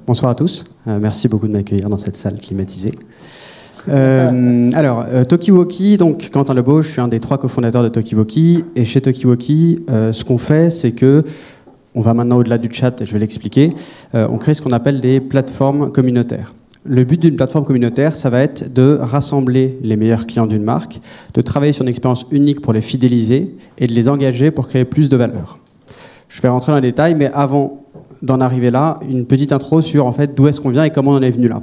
Bonsoir à tous. Merci beaucoup de m'accueillir dans cette salle climatisée. Talkie-Walkie, donc Quentin Lebeau, je suis un des 3 cofondateurs de Talkie-Walkie. Et chez Talkie-Walkie, ce qu'on fait, c'est que, on va maintenant au-delà du chat, et je vais l'expliquer, on crée ce qu'on appelle des plateformes communautaires. Le but d'une plateforme communautaire, ça va être de rassembler les meilleurs clients d'une marque, de travailler sur une expérience unique pour les fidéliser et de les engager pour créer plus de valeur. Je vais rentrer dans les détails, mais avant d'en arriver là, une petite intro sur en fait, d'où est-ce qu'on vient et comment on en est venu là.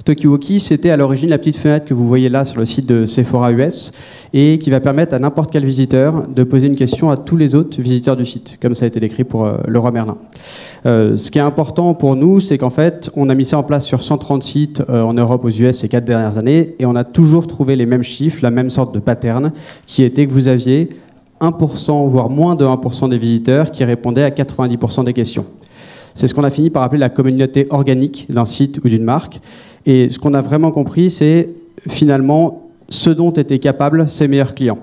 Talkie-Walkie, c'était à l'origine la petite fenêtre que vous voyez là sur le site de Sephora US et qui va permettre à n'importe quel visiteur de poser une question à tous les autres visiteurs du site, comme ça a été décrit pour Leroy Merlin. Ce qui est important pour nous, c'est qu'en fait, on a mis ça en place sur 130 sites en Europe, aux US ces 4 dernières années et on a toujours trouvé les mêmes chiffres, la même sorte de pattern, qui était que vous aviez 1%, voire moins de 1% des visiteurs qui répondaient à 90% des questions. C'est ce qu'on a fini par appeler la communauté organique d'un site ou d'une marque. Et ce qu'on a vraiment compris, c'est finalement ce dont étaient capables ces meilleurs clients.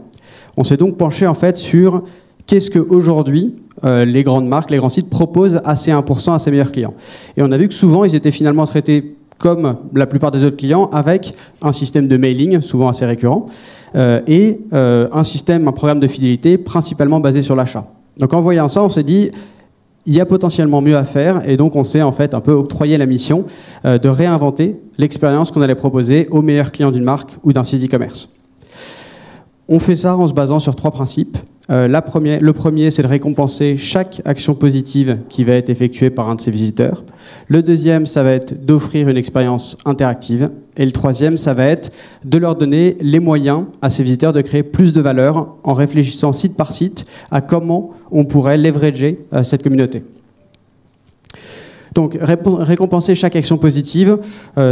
On s'est donc penché en fait sur qu'est-ce qu'aujourd'hui les grandes marques, les grands sites proposent à ces 1% à ces meilleurs clients. Et on a vu que souvent, ils étaient finalement traités comme la plupart des autres clients, avec un système de mailing, souvent assez récurrent, et un programme de fidélité principalement basé sur l'achat. Donc en voyant ça, on s'est dit, il y a potentiellement mieux à faire, et donc on s'est en fait un peu octroyé la mission de réinventer l'expérience qu'on allait proposer aux meilleurs clients d'une marque ou d'un site e-commerce. On fait ça en se basant sur 3 principes. Le premier, c'est de récompenser chaque action positive qui va être effectuée par un de ses visiteurs. Le deuxième, ça va être d'offrir une expérience interactive. Et le troisième, ça va être de leur donner les moyens à ces visiteurs de créer plus de valeur en réfléchissant site par site à comment on pourrait leverager cette communauté. Donc, récompenser chaque action positive,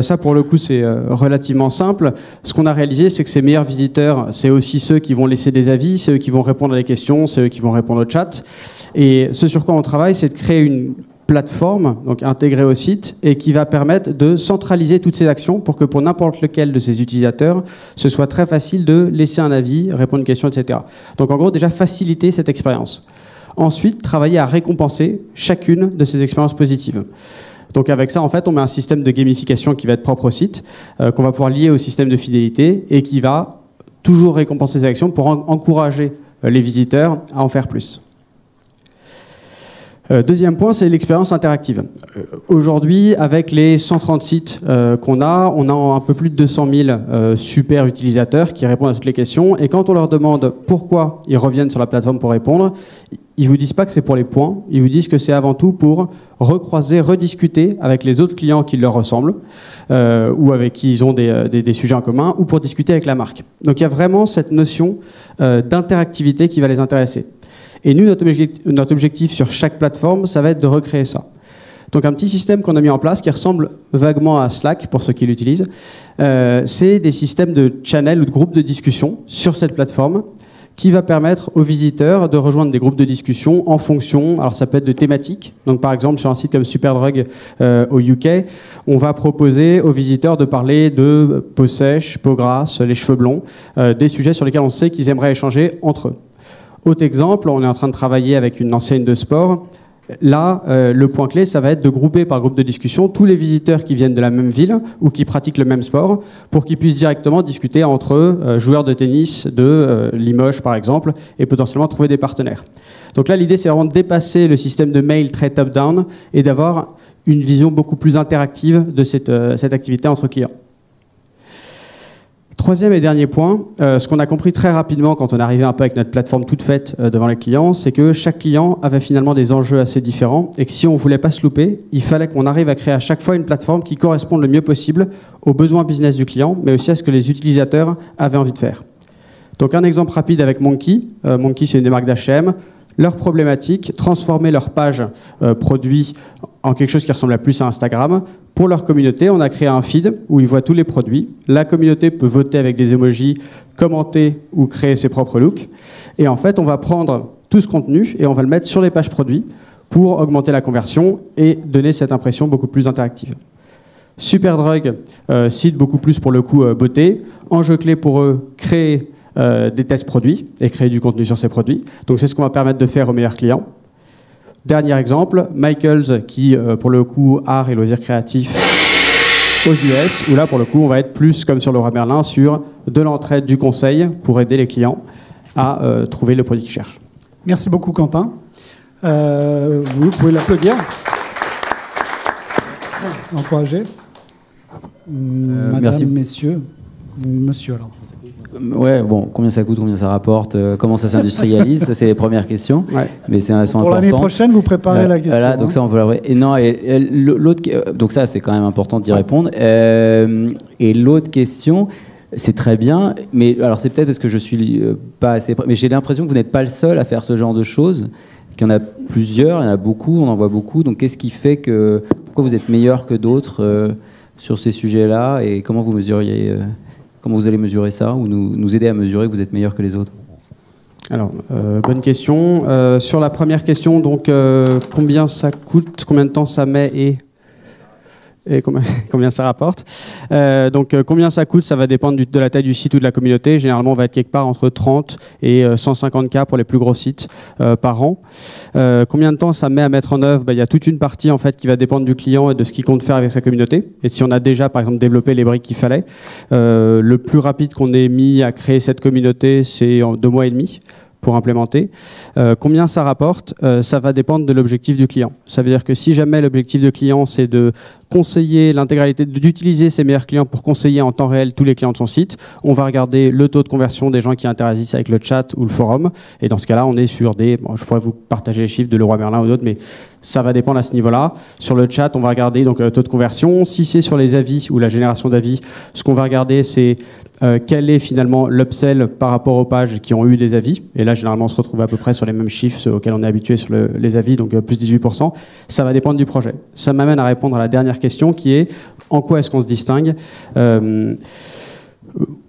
ça pour le coup c'est relativement simple. Ce qu'on a réalisé, c'est que ces meilleurs visiteurs, c'est aussi ceux qui vont laisser des avis, ceux qui vont répondre à des questions, ceux qui vont répondre au chat. Et ce sur quoi on travaille, c'est de créer une plateforme donc intégrée au site et qui va permettre de centraliser toutes ces actions pour que pour n'importe lequel de ces utilisateurs, ce soit très facile de laisser un avis, répondre à une question, etc. Donc en gros, déjà faciliter cette expérience. Ensuite, travailler à récompenser chacune de ces expériences positives. Donc avec ça, en fait, on met un système de gamification qui va être propre au site, qu'on va pouvoir lier au système de fidélité et qui va toujours récompenser ces actions pour encourager les visiteurs à en faire plus. Deuxième point, c'est l'expérience interactive. Aujourd'hui, avec les 130 sites qu'on a, on a un peu plus de 200 000 super utilisateurs qui répondent à toutes les questions. Et quand on leur demande pourquoi ils reviennent sur la plateforme pour répondre, ils vous disent pas que c'est pour les points, ils vous disent que c'est avant tout pour recroiser, rediscuter avec les autres clients qui leur ressemblent ou avec qui ils ont des sujets en commun ou pour discuter avec la marque. Donc il y a vraiment cette notion d'interactivité qui va les intéresser. Et nous, notre objectif sur chaque plateforme, ça va être de recréer ça. Donc un petit système qu'on a mis en place qui ressemble vaguement à Slack pour ceux qui l'utilisent, c'est des systèmes de channel ou de groupes de discussion sur cette plateforme qui va permettre aux visiteurs de rejoindre des groupes de discussion en fonction, alors ça peut être de thématiques. Donc par exemple sur un site comme Superdrug au UK, on va proposer aux visiteurs de parler de peau sèche, peau grasse, les cheveux blonds, des sujets sur lesquels on sait qu'ils aimeraient échanger entre eux. Autre exemple, on est en train de travailler avec une enseigne de sport. Là, le point clé, ça va être de grouper par groupe de discussion tous les visiteurs qui viennent de la même ville ou qui pratiquent le même sport pour qu'ils puissent directement discuter entre eux, joueurs de tennis de Limoges par exemple, et potentiellement trouver des partenaires. Donc là, l'idée, c'est vraiment de dépasser le système de mail très top-down et d'avoir une vision beaucoup plus interactive de cette activité entre clients. Troisième et dernier point, ce qu'on a compris très rapidement quand on est arrivé un peu avec notre plateforme toute faite devant les clients, c'est que chaque client avait finalement des enjeux assez différents et que si on ne voulait pas se louper, il fallait qu'on arrive à créer à chaque fois une plateforme qui corresponde le mieux possible aux besoins business du client, mais aussi à ce que les utilisateurs avaient envie de faire. Donc un exemple rapide avec Monkey. Monkey, c'est une des marques d'H&M. Leur problématique, transformer leur page produit en quelque chose qui ressemble plus à Instagram. Pour leur communauté, on a créé un feed où ils voient tous les produits. La communauté peut voter avec des emojis, commenter ou créer ses propres looks. Et en fait, on va prendre tout ce contenu et on va le mettre sur les pages produits pour augmenter la conversion et donner cette impression beaucoup plus interactive. Superdrug, site beaucoup plus pour le coup beauté. Enjeu clé pour eux, créer des tests produits et créer du contenu sur ces produits. Donc c'est ce qu'on va permettre de faire aux meilleurs clients. Dernier exemple, Michaels, qui pour le coup art et loisirs créatifs aux US, où là pour le coup on va être plus comme sur Leroy Merlin sur de l'entraide, du conseil pour aider les clients à trouver le produit qu'ils cherchent. Merci beaucoup Quentin. Vous pouvez l'applaudir. Encourager. Madame, merci. messieurs. Monsieur alors. Ouais, bon, combien ça coûte, combien ça rapporte, comment ça s'industrialise, ça c'est les premières questions. Ouais. Mais elles sont Pour l'année importantes. prochaine, vous préparez la question. Voilà, donc ça on peut l'avoir. Et non, et l'autre, donc ça c'est quand même important d'y répondre. Et l'autre question, c'est très bien, mais alors c'est peut-être parce que je suis pas assez, mais j'ai l'impression que vous n'êtes pas le seul à faire ce genre de choses, qu'il y en a plusieurs, il y en a beaucoup, on en voit beaucoup. Donc qu'est-ce qui fait que, pourquoi vous êtes meilleur que d'autres sur ces sujets-là, et comment vous mesuriez comment vous allez mesurer ça, ou nous aider à mesurer que vous êtes meilleur que les autres? Alors, bonne question. Sur la première question, donc, combien ça coûte, combien de temps ça met et combien ça rapporte. Donc, combien ça coûte, ça va dépendre de la taille du site ou de la communauté. Généralement, on va être quelque part entre 30 et 150 K pour les plus gros sites par an. Combien de temps ça met à mettre en œuvre? Il y a toute une partie en fait, qui va dépendre du client et de ce qu'il compte faire avec sa communauté. Et si on a déjà, par exemple, développé les briques qu'il fallait, le plus rapide qu'on ait mis à créer cette communauté, c'est en 2 mois et demi. Pour implémenter. Combien ça rapporte, ça va dépendre de l'objectif du client. Ça veut dire que si jamais l'objectif du client, c'est de conseiller l'intégralité, d'utiliser ses meilleurs clients pour conseiller en temps réel tous les clients de son site, on va regarder le taux de conversion des gens qui interagissent avec le chat ou le forum. Et dans ce cas-là, on est sur des... Bon, je pourrais vous partager les chiffres de Leroy Merlin ou d'autres, mais ça va dépendre à ce niveau-là. Sur le chat, on va regarder donc, le taux de conversion. Si c'est sur les avis ou la génération d'avis, ce qu'on va regarder, c'est quel est finalement l'upsell par rapport aux pages qui ont eu des avis. Et là, généralement, on se retrouve à peu près sur les mêmes chiffres ceux auxquels on est habitué sur les avis, donc plus 18%. Ça va dépendre du projet. Ça m'amène à répondre à la dernière question qui est en quoi est-ce qu'on se distingue.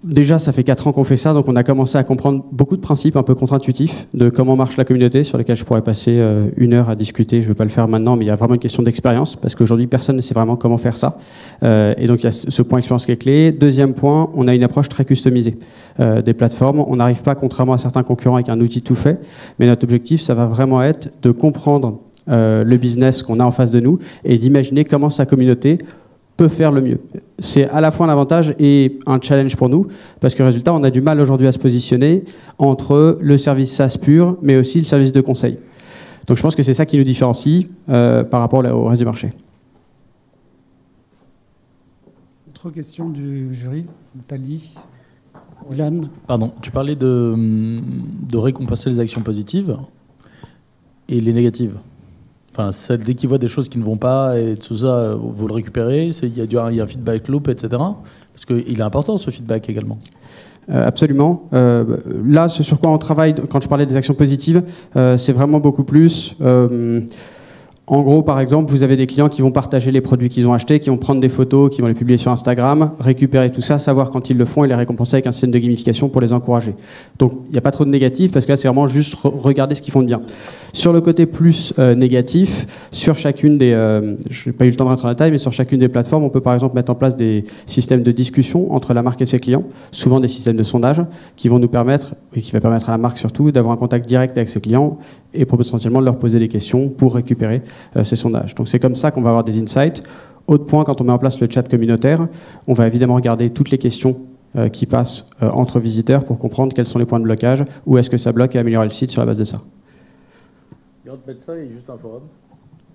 Déjà, ça fait 4 ans qu'on fait ça, donc on a commencé à comprendre beaucoup de principes un peu contre-intuitifs de comment marche la communauté, sur lesquels je pourrais passer 1 heure à discuter. Je ne vais pas le faire maintenant, mais il y a vraiment une question d'expérience, parce qu'aujourd'hui, personne ne sait vraiment comment faire ça. Et donc, il y a ce point expérience qui est clé. Deuxième point, on a une approche très customisée des plateformes. On n'arrive pas, contrairement à certains concurrents, avec un outil tout fait, mais notre objectif, ça va vraiment être de comprendre le business qu'on a en face de nous et d'imaginer comment sa communauté peut faire le mieux. C'est à la fois un avantage et un challenge pour nous, parce que résultat, on a du mal aujourd'hui à se positionner entre le service SaaS pur, mais aussi le service de conseil. Donc je pense que c'est ça qui nous différencie par rapport au reste du marché. Autre question du jury, Nathalie, Ilan. Pardon, tu parlais de récompenser les actions positives et les négatives. Enfin, dès qu'ils voient des choses qui ne vont pas et tout ça, vous le récupérez, il y a un feedback loop, etc. Parce qu'il est important ce feedback également. Absolument. Là, ce sur quoi on travaille, quand je parlais des actions positives, c'est vraiment beaucoup plus... En gros, par exemple, vous avez des clients qui vont partager les produits qu'ils ont achetés, qui vont prendre des photos, qui vont les publier sur Instagram, récupérer tout ça, savoir quand ils le font et les récompenser avec un système de gamification pour les encourager. Donc, il n'y a pas trop de négatif parce que là, c'est vraiment juste regarder ce qu'ils font de bien. Sur le côté plus négatif, sur chacune des... je n'ai pas eu le temps de rentrer en détail, mais sur chacune des plateformes, on peut par exemple mettre en place des systèmes de discussion entre la marque et ses clients, souvent des systèmes de sondage qui vont nous permettre, et qui va permettre à la marque surtout, d'avoir un contact direct avec ses clients et potentiellement de leur poser des questions pour récupérer ces sondages. Donc c'est comme ça qu'on va avoir des insights. Autre point, quand on met en place le chat communautaire, on va évidemment regarder toutes les questions qui passent entre visiteurs pour comprendre quels sont les points de blocage, où est-ce que ça bloque et améliorer le site sur la base de ça. Et on te met ça et juste un forum.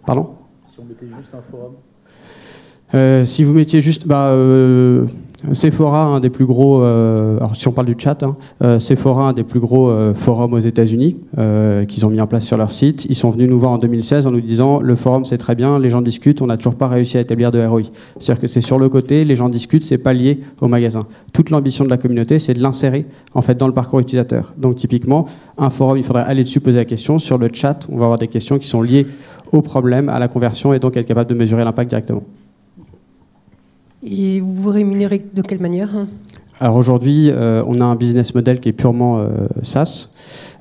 Pardon ? Si on mettait juste un forum. Si vous mettiez juste Sephora, un des plus gros, alors si on parle du chat, Sephora, un des plus gros forums aux États-Unis qu'ils ont mis en place sur leur site. Ils sont venus nous voir en 2016 en nous disant le forum c'est très bien, les gens discutent, on n'a toujours pas réussi à établir de ROI. C'est-à-dire que c'est sur le côté, les gens discutent, c'est pas lié au magasin. Toute l'ambition de la communauté, c'est de l'insérer en fait dans le parcours utilisateur. Donc typiquement, un forum, il faudrait aller dessus poser la question. Sur le chat, on va avoir des questions qui sont liées au problème, à la conversion et donc être capable de mesurer l'impact directement. Et vous vous rémunérez de quelle manière ? Alors aujourd'hui, on a un business model qui est purement SaaS,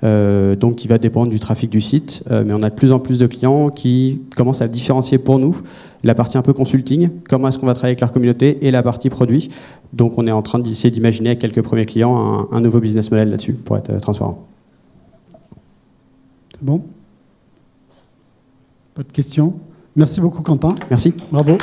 donc qui va dépendre du trafic du site, mais on a de plus en plus de clients qui commencent à différencier pour nous la partie un peu consulting, comment est-ce qu'on va travailler avec leur communauté, et la partie produit. Donc on est en train d'essayer d'imaginer avec quelques premiers clients un nouveau business model là-dessus, pour être transparent. C'est bon ? Pas de questions. Merci beaucoup, Quentin. Merci. Bravo.